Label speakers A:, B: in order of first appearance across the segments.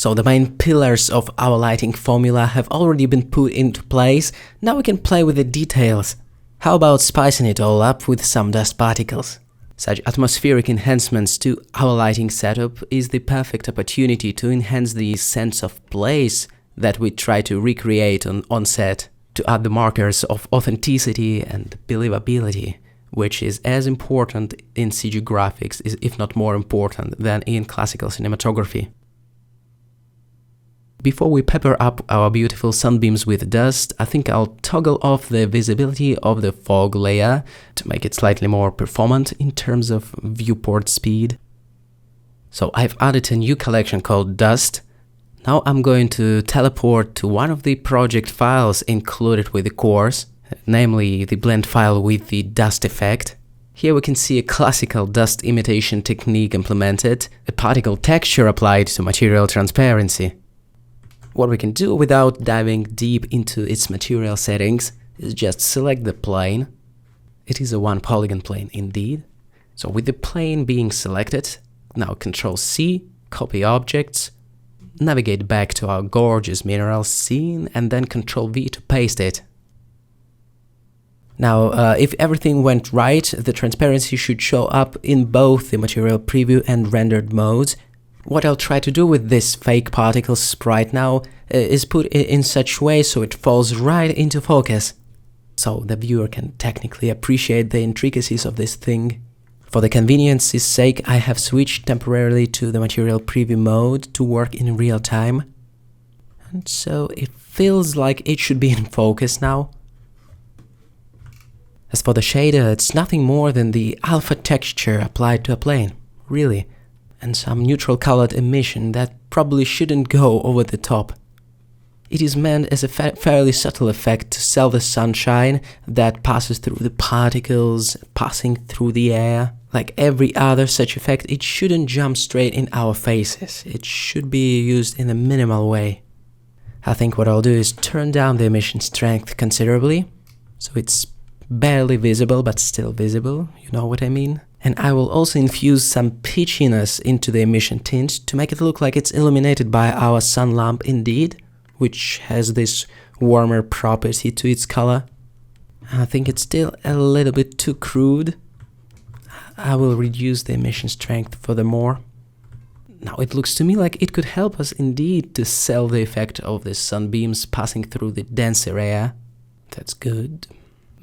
A: So the main pillars of our lighting formula have already been put into place, now we can play with the details. How about spicing it all up with some dust particles? Such atmospheric enhancements to our lighting setup is the perfect opportunity to enhance the sense of place that we try to recreate on set, to add the markers of authenticity and believability, which is as important in CG graphics, if not more important, than in classical cinematography. Before we pepper up our beautiful sunbeams with dust, I think I'll toggle off the visibility of the fog layer to make it slightly more performant in terms of viewport speed. So I've added a new collection called Dust. Now I'm going to teleport to one of the project files included with the course, namely the blend file with the dust effect. Here we can see a classical dust imitation technique implemented, a particle texture applied to material transparency. What we can do without diving deep into its material settings is just select the plane. It is a one polygon plane indeed. So with the plane being selected, now Ctrl+C, copy objects, navigate back to our gorgeous mineral scene and then Ctrl+V to paste it. Now, if everything went right, the transparency should show up in both the material preview and rendered modes. What I'll try to do with this fake particle sprite now is put it in such way so it falls right into focus, so the viewer can technically appreciate the intricacies of this thing. For the convenience's sake, I have switched temporarily to the material preview mode to work in real time, and so it feels like it should be in focus now. As for the shader, it's nothing more than the alpha texture applied to a plane, really, and some neutral colored emission that probably shouldn't go over the top. It is meant as a fairly subtle effect to sell the sunshine that passes through the particles, passing through the air. Like every other such effect, it shouldn't jump straight in our faces. It should be used in a minimal way. I think what I'll do is turn down the emission strength considerably, so it's barely visible but still visible, you know what I mean? And I will also infuse some pitchiness into the emission tint to make it look like it's illuminated by our sun lamp indeed, which has this warmer property to its color. I think it's still a little bit too crude. I will reduce the emission strength furthermore. Now it looks to me like it could help us indeed to sell the effect of the sunbeams passing through the denser air. That's good.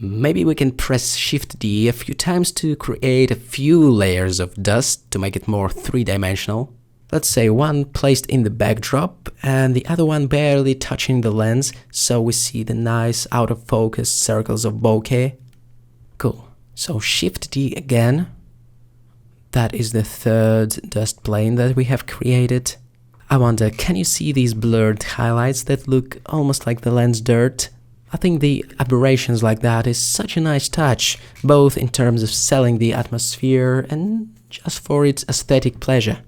A: Maybe we can press Shift-D a few times to create a few layers of dust to make it more three-dimensional. Let's say one placed in the backdrop and the other one barely touching the lens, so we see the nice out-of-focus circles of bokeh. Cool. So Shift-D again. That is the third dust plane that we have created. I wonder, can you see these blurred highlights that look almost like the lens dirt? I think the aberrations like that is such a nice touch, both in terms of selling the atmosphere and just for its aesthetic pleasure.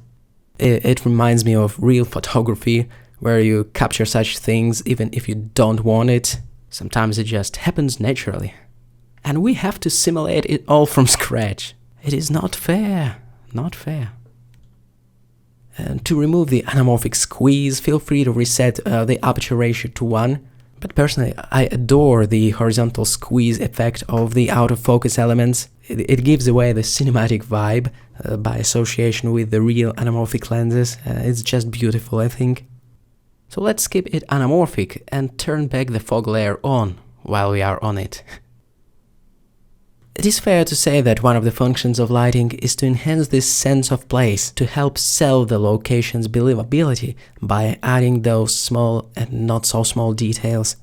A: It reminds me of real photography, where you capture such things even if you don't want it. Sometimes it just happens naturally. And we have to simulate it all from scratch. It is not fair, not fair. And to remove the anamorphic squeeze, feel free to reset the aperture ratio to 1. But personally, I adore the horizontal squeeze effect of the out-of-focus elements. It gives away the cinematic vibe by association with the real anamorphic lenses. It's just beautiful, I think. So let's keep it anamorphic and turn back the fog layer on while we are on it. It is fair to say that one of the functions of lighting is to enhance this sense of place, to help sell the location's believability by adding those small and not so small details.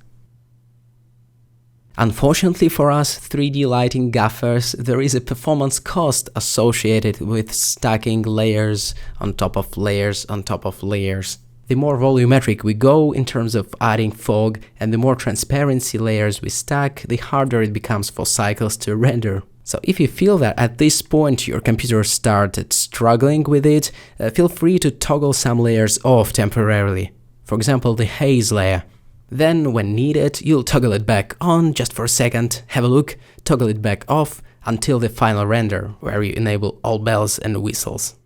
A: Unfortunately for us 3D lighting gaffers, there is a performance cost associated with stacking layers on top of layers on top of layers. The more volumetric we go in terms of adding fog and the more transparency layers we stack, the harder it becomes for cycles to render. So if you feel that at this point your computer started struggling with it, feel free to toggle some layers off temporarily. For example, the haze layer. Then when needed, you'll toggle it back on just for a second, have a look, toggle it back off until the final render, where you enable all bells and whistles.